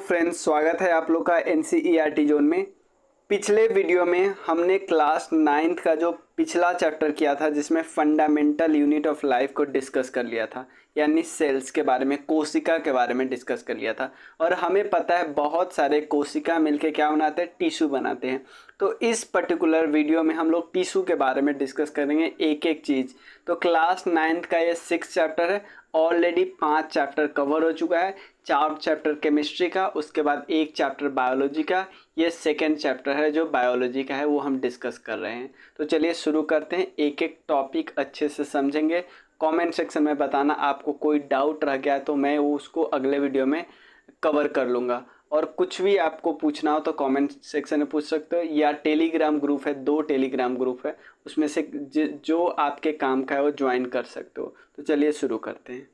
Friends, स्वागत है आप लोग का एनसीईआरटी जोन में। पिछले वीडियो में हमने क्लास 9th का जो पिछला चैप्टर किया था जिसमें फंडामेंटल यूनिट ऑफ लाइफ को डिस्कस कर लिया था, यानी सेल्स के बारे में, कोशिका के बारे में डिस्कस कर लिया था। और हमें पता है बहुत सारे कोशिका मिलके क्या बनाते हैं, टिश्यू बनाते हैं। तो इस पर्टिकुलर वीडियो में हम लोग टिश्यू के बारे में डिस्कस करेंगे एक एक चीज़। तो क्लास 9th का ये 6th चैप्टर है। ऑलरेडी 5 चैप्टर कवर हो चुका है। 4 चैप्टर केमिस्ट्री का, उसके बाद 1 चैप्टर बायोलॉजी का। ये 2nd चैप्टर है जो बायोलॉजी का है, वो हम डिस्कस कर रहे हैं। तो चलिए शुरू करते हैं, एक एक टॉपिक अच्छे से समझेंगे। कमेंट सेक्शन में बताना आपको कोई डाउट रह गया है तो मैं उसको अगले वीडियो में कवर कर लूँगा। और कुछ भी आपको पूछना हो तो कमेंट सेक्शन में पूछ सकते हो, या टेलीग्राम ग्रुप है, 2 टेलीग्राम ग्रुप है, उसमें से जो आपके काम का है वो ज्वाइन कर सकते हो। तो चलिए शुरू करते हैं।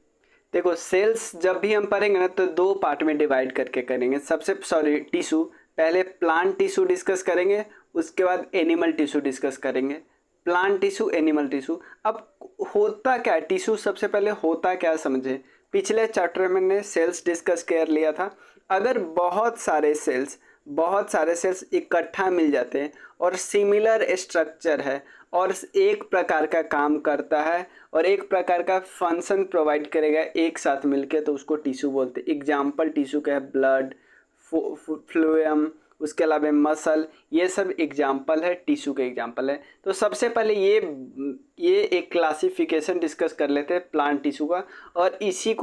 देखो, सेल्स जब भी हम पढ़ेंगे ना तो 2 पार्ट में डिवाइड करके करेंगे। टिश्यू पहले प्लांट टिश्यू डिस्कस करेंगे, उसके बाद एनिमल टिश्यू डिस्कस करेंगे। Plant tissue, animal tissue. अब होता क्या है टिश्यू, सबसे पहले होता क्या समझे। पिछले चैप्टर में मैंने सेल्स डिस्कस कर लिया था। अगर बहुत सारे सेल्स इकट्ठा मिल जाते हैं और सिमिलर स्ट्रक्चर है और एक प्रकार का काम करता है और एक प्रकार का फंक्शन प्रोवाइड करेगा एक साथ मिलके, तो उसको टिश्यू बोलते हैं। एग्जाम्पल टिश्यू का है ब्लड, फ्लूएम, उसके अलावा मसल, ये सब एग्जाम्पल है, टिश्यू के एग्जाम्पल है। तो सबसे पहले ये एक क्लासिफिकेशन डिस्कस कर लेते हैं प्लांट टिश्यू का, और इसी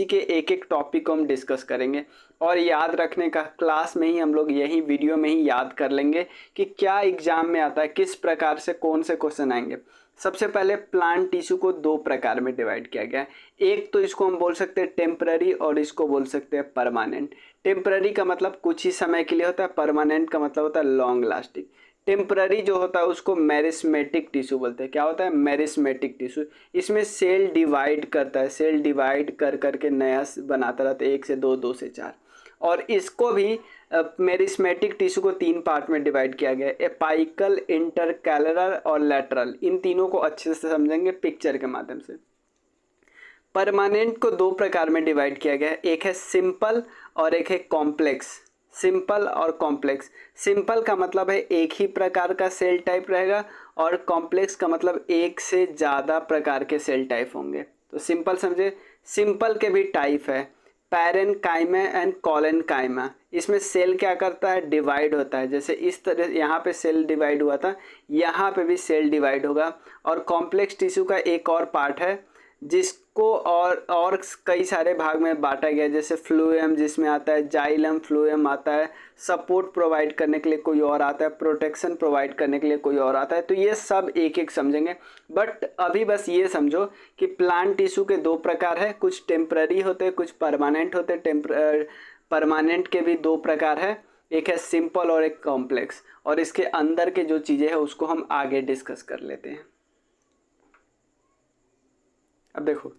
के एक एक टॉपिक को हम डिस्कस करेंगे। और याद रखने का, क्लास में ही हम लोग यही वीडियो में ही याद कर लेंगे कि क्या एग्जाम में आता है, किस प्रकार से कौन से क्वेश्चन आएंगे। सबसे पहले प्लांट टिश्यू को 2 प्रकार में डिवाइड किया गया है। एक तो इसको हम बोल सकते हैं टेम्पररी, और इसको बोल सकते हैं परमानेंट। टेम्पररी का मतलब कुछ ही समय के लिए होता है, परमानेंट का मतलब होता है लॉन्ग लास्टिंग। टेम्पररी जो होता है उसको मेरिस्मेटिक टिश्यू बोलते हैं। क्या होता है? Meristematic tissue. इसमें सेल डिवाइड करता है, सेल डिवाइड कर करके नया बनाता रहता है, 1 से 2, 2 से 4। और इसको भी मेरिस्मेटिक टिश्यू को 3 पार्ट में डिवाइड किया गया है, एपाइकल, इंटरकैलरल और लैटरल। इन तीनों को अच्छे से समझेंगे पिक्चर के माध्यम से। परमानेंट को 2 प्रकार में डिवाइड किया गया है, एक है सिंपल और एक है कॉम्प्लेक्स। सिंपल और कॉम्प्लेक्स। सिंपल का मतलब है एक ही प्रकार का सेल टाइप रहेगा, और कॉम्प्लेक्स का मतलब एक से ज़्यादा प्रकार के सेल टाइप होंगे। तो सिंपल समझे। सिंपल के भी टाइप है, पैरेनकाइमा एंड कोलेनकाइमा। इसमें सेल क्या करता है? डिवाइड होता है। जैसे इस तरह यहाँ पे सेल डिवाइड हुआ था, यहाँ पे भी सेल डिवाइड होगा। और कॉम्प्लेक्स टिश्यू का एक और पार्ट है जिसको और कई सारे भाग में बांटा गया है, जैसे फ्लूएम जिसमें आता है, जाइलम फ्लूएम आता है, सपोर्ट प्रोवाइड करने के लिए कोई और आता है, प्रोटेक्शन प्रोवाइड करने के लिए कोई और आता है। तो ये सब एक एक समझेंगे, बट अभी बस ये समझो कि प्लांट टिश्यू के 2 प्रकार है, कुछ टेम्पररी होते हैं, कुछ परमानेंट होते हैं। परमानेंट के भी 2 प्रकार है, एक है सिंपल और एक कॉम्प्लेक्स। और इसके अंदर के जो चीज़ें हैं उसको हम आगे डिस्कस कर लेते हैं। अब देखो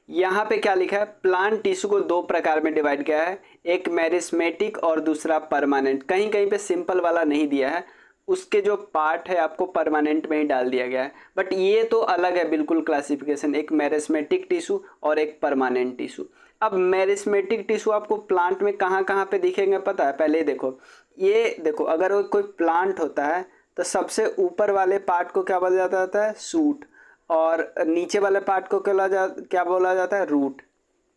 यहाँ पे क्या लिखा है, प्लांट टिश्यू को 2 प्रकार में डिवाइड किया है, एक मेरिस्मेटिक और दूसरा परमानेंट। कहीं कहीं पे सिंपल वाला नहीं दिया है, उसके जो पार्ट है आपको परमानेंट में ही डाल दिया गया है, बट ये तो अलग है बिल्कुल क्लासिफिकेशन, एक मेरिस्मेटिक टिश्यू और एक परमानेंट टिश्यू। अब मेरिस्मेटिक टिश्यू आपको प्लांट में कहाँ कहाँ पे दिखेंगे पता है? पहले देखो, ये देखो, अगर कोई प्लांट होता है तो सबसे ऊपर वाले पार्ट को क्या बोला जाता है? सूट। और नीचे वाले पार्ट को क्या बोला जाता है? रूट।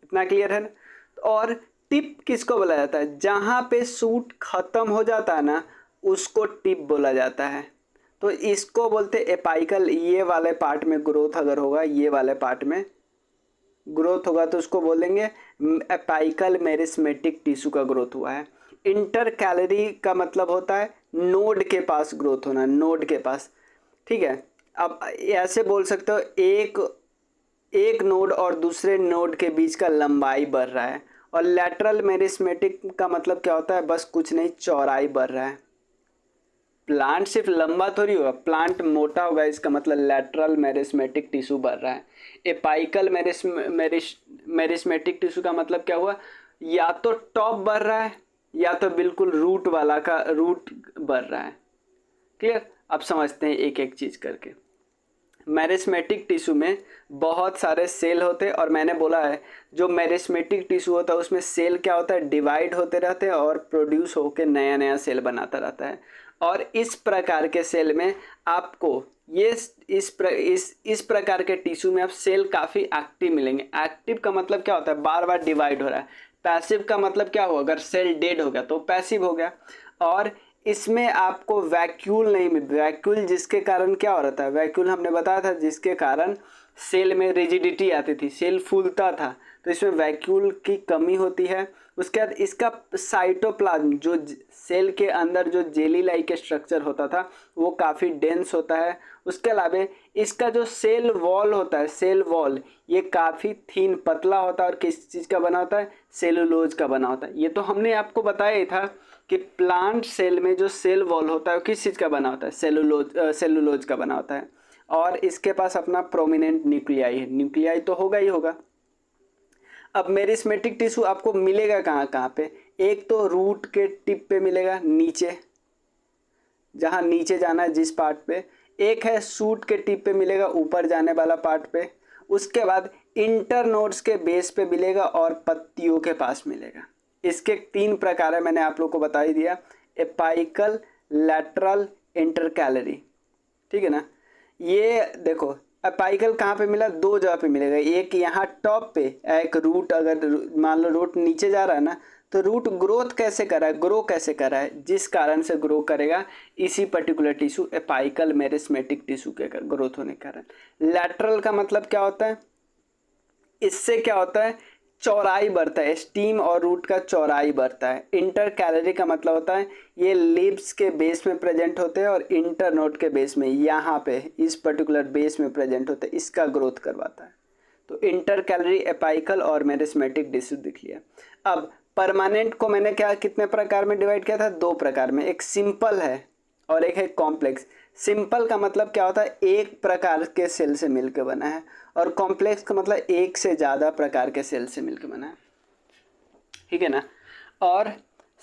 इतना क्लियर है ना? और टिप किसको बोला जाता है? जहाँ पे सूट खत्म हो जाता है ना, उसको टिप बोला जाता है। तो इसको बोलते हैं एपाइकल। ये वाले पार्ट में ग्रोथ अगर होगा, ये वाले पार्ट में ग्रोथ होगा तो उसको बोलेंगे एपाइकल मेरिस्मेटिक टिश्यू का ग्रोथ हुआ है। इंटर कैलरी का मतलब होता है नोड के पास ग्रोथ होना, नोड के पास। ठीक है, अब ऐसे बोल सकते हो एक नोड और दूसरे नोड के बीच का लंबाई बढ़ रहा है। और लैटरल मेरिस्मेटिक का मतलब क्या होता है? बस कुछ नहीं, चौड़ाई बढ़ रहा है। प्लांट सिर्फ लंबा थोड़ी होगा, प्लांट मोटा होगा, इसका मतलब लैटरल मेरिस्मेटिक टिश्यू बढ़ रहा है। एपाइकल मेरिस्मेटिक टिश्यू का मतलब क्या हुआ? या तो टॉप बढ़ रहा है या तो बिल्कुल रूट वाला का रूट बढ़ रहा है। क्लियर? अब समझते हैं एक एक चीज करके। मेरिस्मेटिक टिश्यू में बहुत सारे सेल होते हैं और मैंने बोला है जो मेरिस्मेटिक टिश्यू होता है उसमें सेल क्या होता है, डिवाइड होते रहते हैं और प्रोड्यूस होकर नया नया सेल बनाता रहता है। और इस प्रकार के सेल में आपको ये इस प्रकार के टिश्यू में आप सेल काफ़ी एक्टिव मिलेंगे। एक्टिव का मतलब क्या होता है, बार बार डिवाइड हो रहा है। पैसिव का मतलब क्या हुआ, अगर सेल डेड हो गया तो पैसिव हो गया। और इसमें आपको वैक्यूल नहीं मिल, वैक्यूल जिसके कारण क्या हो रहा था, वैक्यूल हमने बताया था जिसके कारण सेल में रिजिडिटी आती थी, सेल फूलता था, तो इसमें वैक्यूल की कमी होती है। उसके बाद इसका साइटोप्लाज्म जो सेल के अंदर जो जेली लाइक स्ट्रक्चर होता था वो काफ़ी डेंस होता है। उसके अलावा इसका जो सेल वॉल होता है, सेल वॉल ये काफ़ी थीन पतला होता है और किस चीज़ का बना होता है, सेलुलोज का बना होता है। ये तो हमने आपको बताया ही था कि प्लांट सेल में जो सेल वॉल होता है वो किस चीज़ का बना होता है, सेलुलोज का बना होता है। और इसके पास अपना प्रोमिनेंट न्यूक्लियाई है, न्यूक्लियाई तो होगा ही होगा। अब मेरिस्मेटिक टिश्यू आपको मिलेगा कहाँ कहाँ पे, एक तो रूट के टिप पे मिलेगा नीचे, जहाँ नीचे जाना है जिस पार्ट पे, एक है शूट के टिप पे मिलेगा ऊपर जाने वाला पार्ट पे, उसके बाद इंटरनोड्स के बेस पे मिलेगा और पत्तियों के पास मिलेगा। इसके 3 प्रकार है, मैंने आप लोग को बता ही दिया, एपाइकल, लैटरल, इंटरकैलरी, ठीक है ना। ये देखो अपाइकल कहाँ पे मिला, 2 जगह पे मिलेगा, एक यहाँ टॉप पे, एक रूट, अगर मान लो रूट नीचे जा रहा है ना तो रूट ग्रोथ कैसे कर रहा है, ग्रो कैसे कर रहा है, जिस कारण से ग्रो करेगा इसी particular tissue apical meristematic tissue के ग्रोथ होने के कारण। लैटरल का मतलब क्या होता है, इससे क्या होता है, चौड़ाई बढ़ता है, स्टीम और रूट का चौड़ाई बढ़ता है। इंटर कैलोरी का मतलब होता है ये लीव्स के बेस में प्रेजेंट होते हैं और इंटरनोड के बेस में, यहाँ पे इस पर्टिकुलर बेस में प्रेजेंट होते हैं, इसका ग्रोथ करवाता है। तो इंटर कैलोरी, एपाइकल और मेरिस्मेटिक टिश्यू दिख लिया। अब परमानेंट को मैंने क्या कितने प्रकार में डिवाइड किया था, 2 प्रकार में, एक सिंपल है और एक है कॉम्प्लेक्स। सिंपल का मतलब क्या होता है, एक प्रकार के सेल से मिलकर बना है, और कॉम्प्लेक्स का मतलब एक से ज़्यादा प्रकार के सेल से मिलकर बना है, ठीक है ना। और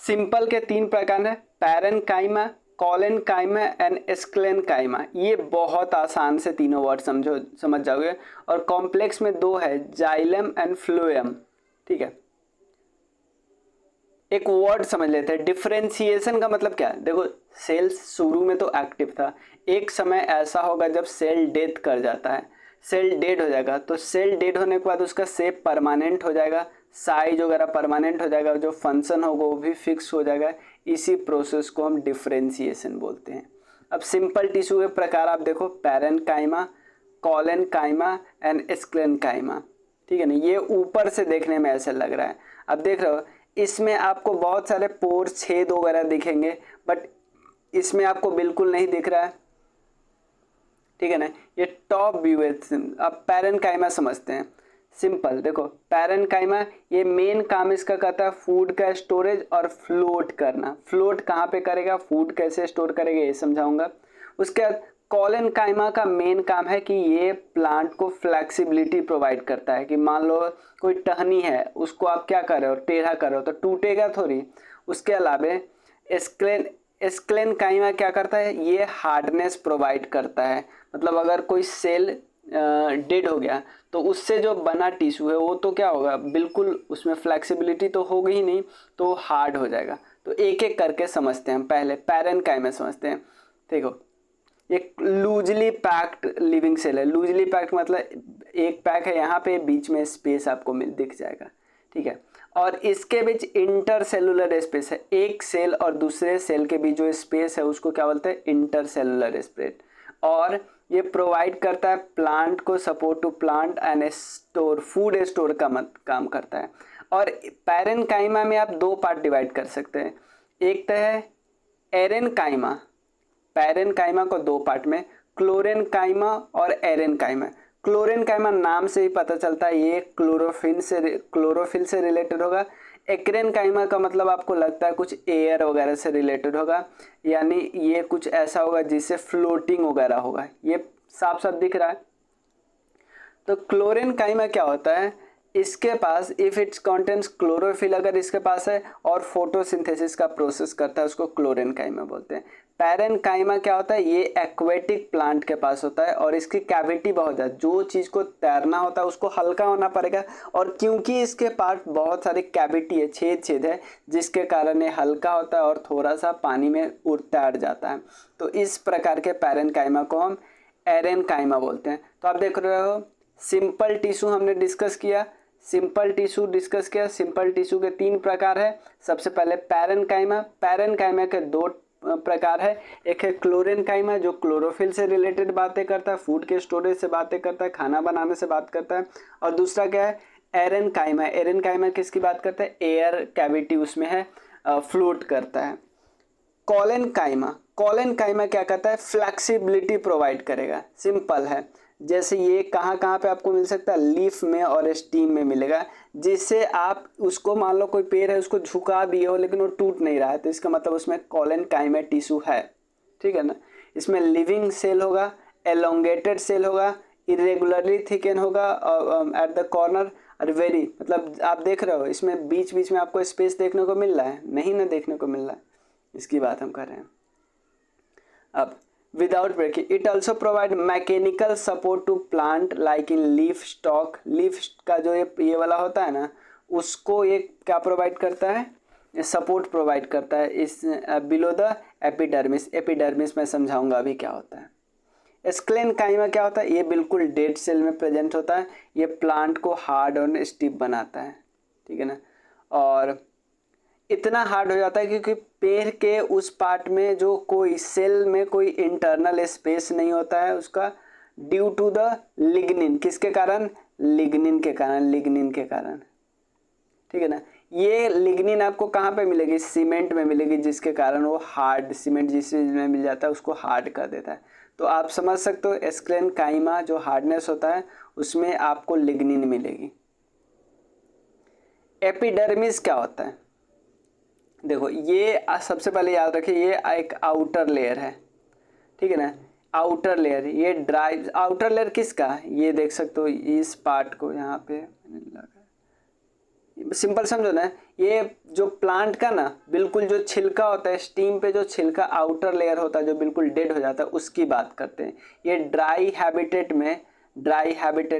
सिंपल के 3 प्रकार हैं, पैरेनकाइमा, कॉलेनकाइमा एंड एस्क्लेनकाइमा। ये बहुत आसान से तीनों वर्ड समझ जाओगे। और कॉम्प्लेक्स में 2 है, जाइलम एंड फ्लोएम, ठीक है। एक वर्ड समझ लेते हैं, डिफरेंशिएशन का मतलब क्या है। देखो सेल शुरू में तो एक्टिव था, एक समय ऐसा होगा जब सेल डेथ कर जाता है, सेल डेड हो जाएगा, तो सेल डेड होने के बाद उसका शेप परमानेंट हो जाएगा, साइज वगैरह परमानेंट हो जाएगा, जो फंक्शन होगा वो भी फिक्स हो जाएगा। इसी प्रोसेस को हम डिफरेंशिएशन बोलते हैं। अब सिंपल टिश्यू के प्रकार आप देखो, पैरेनकाइमा, कॉलेनकाइमा एंड एस्क्लेनकाइमा, ठीक है ना। ये ऊपर से देखने में ऐसा लग रहा है, अब देख रहे हो इसमें आपको बहुत सारे पोर, छेद वगैरह दिखेंगे, बट इसमें आपको बिल्कुल नहीं दिख रहा है, ठीक है ना। ये टॉप व्यू है। अब पैरेनकाइमा समझते हैं, सिंपल देखो, पैरेनकाइमा ये मेन काम इसका करता है फूड का स्टोरेज और फ्लोट करना। फ्लोट कहाँ पे करेगा, फूड कैसे स्टोर करेगा ये समझाऊंगा। उसके बाद कॉलेनकाइमा का मेन काम है कि ये प्लांट को फ्लेक्सिबिलिटी प्रोवाइड करता है, कि मान लो कोई टहनी है उसको आप क्या कर रहे हो, टेढ़ा कर रहे हो तो टूटेगा थोड़ी। उसके अलावा एस्क्लेनकाइमा क्या करता है, ये हार्डनेस प्रोवाइड करता है, मतलब अगर कोई सेल डेड हो गया तो उससे जो बना टिश्यू है वो तो क्या होगा, बिल्कुल उसमें फ्लेक्सिबिलिटी तो होगी ही नहीं, तो हार्ड हो जाएगा। तो एक एक करके समझते हैं हम, पहले पैरेनकाइमा समझते हैं। देखो एक लूजली पैक्ड लिविंग सेल है, लूजली पैक्ड मतलब एक पैक है, यहाँ पे बीच में स्पेस आपको दिख जाएगा, ठीक है। और इसके बीच इंटरसेलुलर स्पेस है, एक सेल और दूसरे सेल के बीच जो स्पेस है उसको क्या बोलते हैं, इंटरसेलुलर स्पेस। और ये प्रोवाइड करता है प्लांट को support to plant and store, food store का काम करता है। और पैरेनकाइमा में आप 2 पार्ट डिवाइड कर सकते हैं, एक तो है एरेनकाइमा, पैरेनकाइमा को 2 पार्ट में, क्लोरेनकाइमा और एरेनकाइमा। क्लोरेनकाइमा नाम से ही पता चलता है ये क्लोरोफिल से रिलेटेड होगा। एक्रेनकाइमा का मतलब आपको लगता है कुछ एयर वगैरह से रिलेटेड होगा, यानी ये कुछ ऐसा होगा जिससे फ्लोटिंग वगैरह होगा, ये साफ साफ दिख रहा है। तो क्लोरेनकाइमा क्या होता है, इसके पास इफ इट्स कंटेंट्स क्लोरोफिल अगर इसके पास है और फोटोसिंथेसिस का प्रोसेस करता है उसको क्लोरेनकाइमा बोलते हैं। पैरेनकाइमा क्या होता है, ये एक्वेटिक प्लांट के पास होता है और इसकी कैविटी बहुत है, जो चीज़ को तैरना होता है उसको हल्का होना पड़ेगा, और क्योंकि इसके पास बहुत सारी कैविटी है, छेद छेद है, जिसके कारण ये हल्का होता है और थोड़ा सा पानी में तैर जाता है। तो इस प्रकार के पैरेनकाइमा को हम एरेनकाइमा बोलते हैं। तो आप देख रहे हो सिंपल टिश्यू हमने डिस्कस किया, सिंपल टिश्यू के 3 प्रकार है। सबसे पहले पैरेनकाइमा, पैरेनकाइमा के 2 प्रकार है, एक है क्लोरेनकाइमा जो क्लोरोफिल से रिलेटेड बातें करता है, फूड के स्टोरेज से बातें करता है, खाना बनाने से बात करता है, और दूसरा क्या है एरेनकाइमा। एरेनकाइमा किसकी बात करता है, एयर कैविटी उसमें है, फ्लोट करता है। कॉलेनकाइमा क्या करता है, फ्लेक्सिबिलिटी प्रोवाइड करेगा, सिंपल है। जैसे ये कहाँ कहाँ पे आपको मिल सकता है, लीफ में और स्टीम में मिलेगा, जिससे आप उसको मान लो कोई पेड़ है उसको झुका दिए हो लेकिन वो टूट नहीं रहा है, तो इसका मतलब उसमें कॉलेनकाइमा टिश्यू है, ठीक है ना। इसमें लिविंग सेल होगा, एलोंगेटेड सेल होगा, इरेगुलरली थिकन होगा एट द कॉर्नर, और वेरी मतलब आप देख रहे हो इसमें बीच बीच में आपको स्पेस देखने को मिल रहा है, नहीं ना देखने को मिल रहा है, इसकी बात हम कर रहे हैं। अब without breaking it also provide mechanical support to plant like in leaf stalk, leaf का जो ये वाला होता है ना उसको ये क्या प्रोवाइड करता है, सपोर्ट प्रोवाइड करता है इस बिलो द एपिडर्मिस मैं समझाऊंगा अभी क्या होता है। स्क्लेनकाइमा क्या होता है, ये बिल्कुल डेड सेल में प्रेजेंट होता है, ये प्लांट को हार्ड और स्टिफ बनाता है, ठीक है ना, और इतना हार्ड हो जाता है क्योंकि पेड़ के उस पार्ट में जो कोई सेल में कोई इंटरनल स्पेस नहीं होता है उसका, ड्यू टू द लिग्निन, किसके कारण, लिग्निन के कारण, ठीक है ना। ये लिग्निन आपको कहाँ पे मिलेगी, सीमेंट में मिलेगी, जिसके कारण वो हार्ड, सीमेंट जिस चीज में मिल जाता है उसको हार्ड कर देता है। तो आप समझ सकते हो स्क्लेनकाइमा जो हार्डनेस होता है उसमें आपको लिग्निन मिलेगी। एपिडर्मिस क्या होता है, देखो ये सबसे पहले याद रखिए ये एक आउटर लेयर है, ठीक है ना, आउटर लेयर, ये ड्राई आउटर लेयर किसका, ये देख सकते हो इस पार्ट को यहाँ पे सिंपल समझो ना, ये जो प्लांट का ना बिल्कुल जो छिलका होता है, स्टीम पे जो छिलका आउटर लेयर होता है जो बिल्कुल डेड हो जाता है उसकी बात करते हैं। ये ड्राई हैबिटेट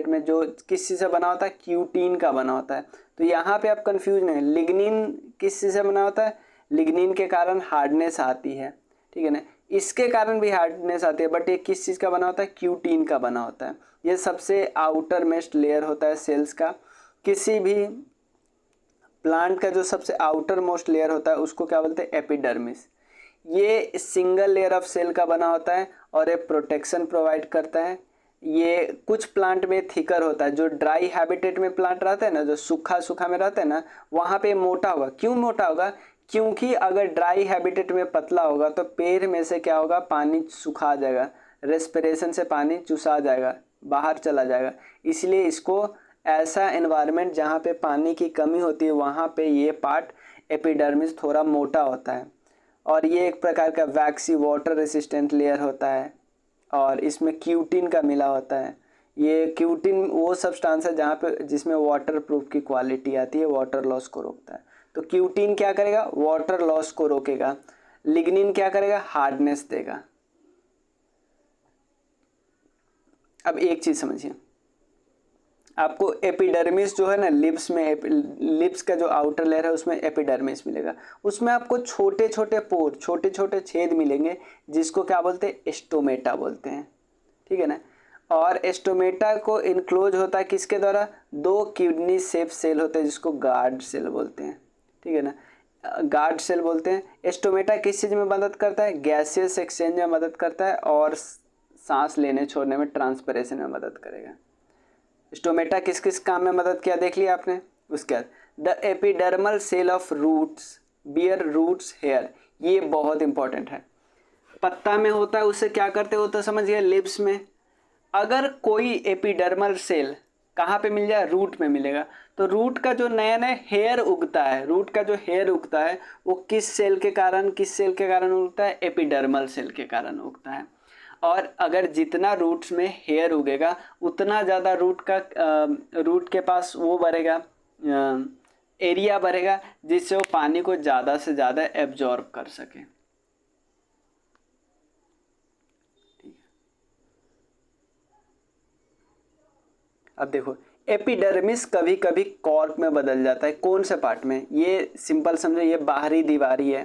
में जो किस चीज़ से बना होता है, क्यूटीन का बना होता है। तो यहाँ पे आप कंफ्यूज नहीं, लिग्निन किस चीज़ से बना होता है, लिग्निन के कारण हार्डनेस आती है, ठीक है ना, इसके कारण भी हार्डनेस आती है, बट ये किस चीज़ का बना होता है, क्यूटीन का बना होता है। ये सबसे आउटर मोस्ट लेयर होता है सेल्स का, किसी भी प्लांट का जो सबसे आउटर मोस्ट लेयर होता है उसको क्या बोलते हैं, एपिडर्मिस। ये सिंगल लेयर ऑफ सेल का बना होता है और ये प्रोटेक्शन प्रोवाइड करता है। ये कुछ प्लांट में थिकर होता है, जो ड्राई हैबिटेट में प्लांट रहते हैं ना, जो सूखा में रहते हैं ना, वहाँ पे मोटा होगा। क्यों मोटा होगा, क्योंकि अगर ड्राई हैबिटेट में पतला होगा तो पेड़ में से क्या होगा, पानी सुखा जाएगा, रेस्पिरेशन से पानी चूसा जाएगा, बाहर चला जाएगा। इसलिए इसको ऐसा एनवायरनमेंट जहाँ पे पानी की कमी होती है वहाँ पे ये पार्ट एपिडर्मिस थोड़ा मोटा होता है, और ये एक प्रकार का वैक्सी वाटर रेसिस्टेंट लेयर होता है, और इसमें क्यूटिन का मिला होता है। ये क्यूटिन वो सब्सटेंस है जहाँ पे जिसमें वाटर प्रूफ की क्वालिटी आती है, वाटर लॉस को रोकता है। तो क्यूटिन क्या करेगा, वाटर लॉस को रोकेगा। लिग्निन क्या करेगा, हार्डनेस देगा। अब एक चीज़ समझिए, आपको एपिडर्मिस जो है ना, लिप्स का जो आउटर लेयर है उसमें एपिडर्मिस मिलेगा, उसमें आपको छोटे छोटे छेद मिलेंगे जिसको क्या बोलते हैं, स्टोमेटा बोलते हैं, ठीक है ना। और स्टोमेटा को इनक्लोज होता है किसके द्वारा, 2 किडनी शेप सेल होते हैं जिसको गार्ड सेल बोलते हैं, ठीक है ना, गार्ड सेल बोलते हैं। स्टोमेटा किस चीज़ में मदद करता है, गैसियस एक्सचेंज में मदद करता है और सांस लेने छोड़ने में, ट्रांसपिरेशन में मदद करेगा। स्टोमेटा किस किस काम में मदद किया देख लिया आपने। उसके बाद the epidermal cell of roots bear roots hair, ये बहुत इंपॉर्टेंट है। पत्ता में होता है, उससे क्या करते हो तो समझिए लिप्स में। अगर कोई एपिडर्मल सेल कहाँ पे मिल जाए, रूट में मिलेगा, तो रूट का जो नया नया हेयर उगता है, रूट का जो हेयर उगता है वो किस सेल के कारण उगता है, एपिडर्मल सेल के कारण उगता है। और अगर जितना रूट्स में हेयर उगेगा उतना ज़्यादा रूट के पास वो बढ़ेगा, एरिया बढ़ेगा, जिससे वो पानी को ज़्यादा से ज़्यादा एब्जॉर्ब कर सके। अब देखो, एपिडर्मिस कभी कभी कॉर्क में बदल जाता है। कौन से पार्ट में? ये सिंपल समझो, ये बाहरी दीवार ही है,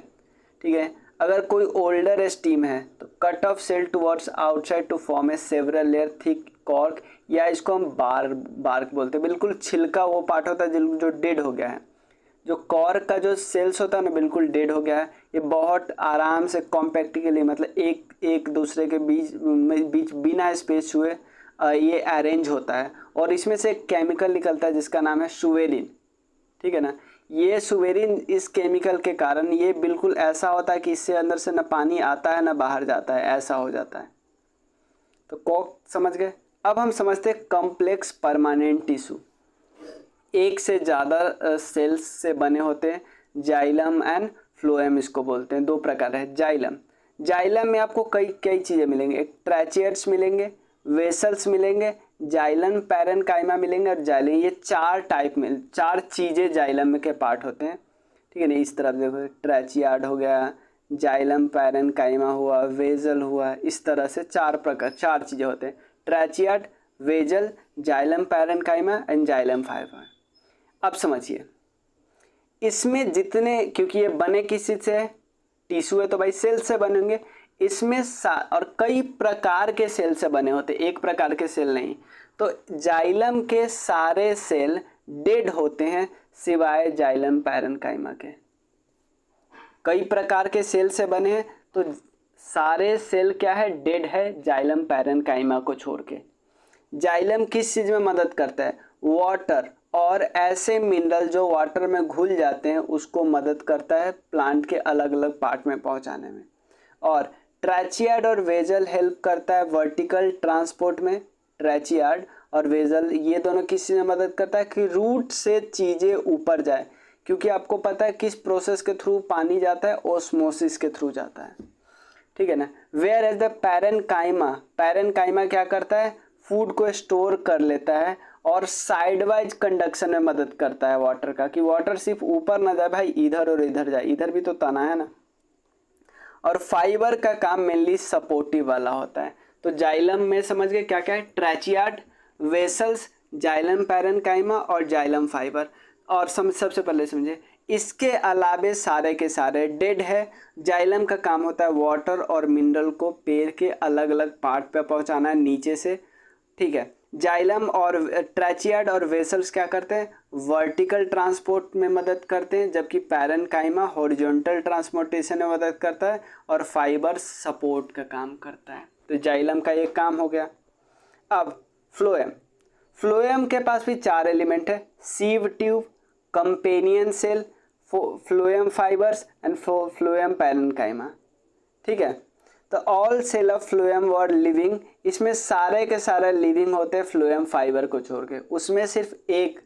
ठीक है। अगर कोई ओल्डर स्टीम है तो cut off cell towards outside to form a several layer thick cork, या इसको हम बार्क बोलते हैं। बिल्कुल छिलका वो पार्ट होता है जो डेड हो गया है। जो कॉर्क का जो सेल्स होता है ना, बिल्कुल डेड हो गया है। ये बहुत आराम से कॉम्पैक्टिकली, मतलब एक दूसरे के बीच बिना स्पेस हुए ये अरेंज होता है। और इसमें से एक केमिकल निकलता है जिसका नाम है सुवेरिन, ठीक है ना। ये सुवेरिन, इस केमिकल के कारण ये बिल्कुल ऐसा होता है कि इससे अंदर से ना पानी आता है ना बाहर जाता है, ऐसा हो जाता है। तो कॉर्क समझ गए। अब हम समझते हैं कॉम्प्लेक्स परमानेंट टिश्यू। एक से ज़्यादा सेल्स से बने होते हैं, जाइलम एंड फ्लोएम इसको बोलते हैं। दो प्रकार है जाइलम में आपको कई चीज़ें मिलेंगी। एक ट्रैचियड्स मिलेंगे, वेसल्स मिलेंगे, जाइलम पैरेनकाइमा मिलेंगे और जाइलम। ये चार चीज़ें जाइलम के पार्ट होते हैं, ठीक है ना। इस तरफ देखो, ट्रैचियाड हो गया, जाइलम पैरेनकाइमा हुआ, वेजल हुआ, इस तरह से चार चीज़ें होते हैं। Tracheid, vessel, xylem parenchyma and xylem fibre. अब समझिए, इसमें जितने, क्योंकि ये बने किसी से, टिश्यू है तो भाई सेल से बनेंगे। इसमें और कई प्रकार के सेल से बने होते, एक प्रकार के सेल नहीं। तो जाइलम के सारे सेल डेड होते हैं सिवाय जाइलम पैरेनकाइमा के। कई प्रकार के सेल से बने हैं तो सारे सेल क्या है, डेड है जाइलम पैरेनकाइमा को छोड़ के। जाइलम किस चीज़ में मदद करता है? वाटर और ऐसे मिनरल जो वाटर में घुल जाते हैं उसको मदद करता है प्लांट के अलग अलग पार्ट में पहुंचाने में। और ट्रैचियाड और वेजल हेल्प करता है वर्टिकल ट्रांसपोर्ट में। ट्रैचियाड और वेजल ये दोनों किस चीज़ में मदद करता है कि रूट से चीज़ें ऊपर जाए, क्योंकि आपको पता है किस प्रोसेस के थ्रू पानी जाता है, ओस्मोसिस के थ्रू जाता है, ठीक है ना। वेयर एज द पैरेनकाइमा क्या करता है, फूड को स्टोर कर लेता है और साइड वाइज कंडक्शन में मदद करता है वाटर का, कि वाटर सिर्फ ऊपर ना जाए भाई, इधर और इधर जाए, इधर भी तो तना है ना। और फाइबर का काम मेनली सपोर्टिव वाला होता है। तो जाइलम में समझ गए क्या क्या है, ट्रैचियाड, वेसल्स, जाइलम पैरेनकाइमा और जाइलम फाइबर। और सबसे पहले समझे, इसके अलावे सारे के सारे डेड है। जाइलम का काम होता है वाटर और मिनरल को पेड़ के अलग अलग पार्ट पे पहुंचाना है नीचे से, ठीक है। जाइलम और ट्रैचियाड और वेसल्स क्या करते हैं, वर्टिकल ट्रांसपोर्ट में मदद करते हैं, जबकि पैरेनकाइमा हॉरिजॉन्टल ट्रांसपोर्टेशन में मदद करता है और फाइबर सपोर्ट का काम करता है। तो जाइलम का एक काम हो गया। अब फ्लोएम के पास भी चार एलिमेंट है, sieve tube, companion cell, phloem fibres and phloem parenchyma, ठीक है। तो all cell of phloem were living, इसमें सारे के सारे लिविंग होते हैं फ्लोएम फाइबर को छोड़ के। उसमें सिर्फ एक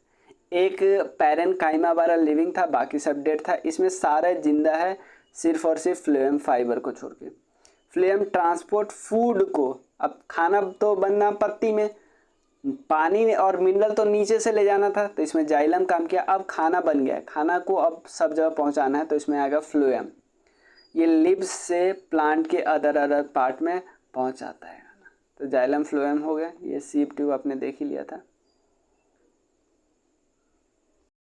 पैरेनकाइमा वाला लिविंग था, बाकी सब डेड था। इसमें सारे जिंदा है सिर्फ और सिर्फ फ्लोएम फाइबर को छोड़ के। फ्लोएम ट्रांसपोर्ट फूड को, अब खाना तो बनना पत्ती में, पानी और मिनरल तो नीचे से ले जाना था, तो इसमें जाइलम काम किया। अब खाना बन गया, खाना को अब सब जगह पहुंचाना है, तो इसमें आएगा फ्लोएम। ये लिव्स से प्लांट के अदर पार्ट में पहुंचाता है। तो जाइलम फ्लोएम हो गया। ये सीव ट्यूब आपने देख ही लिया था।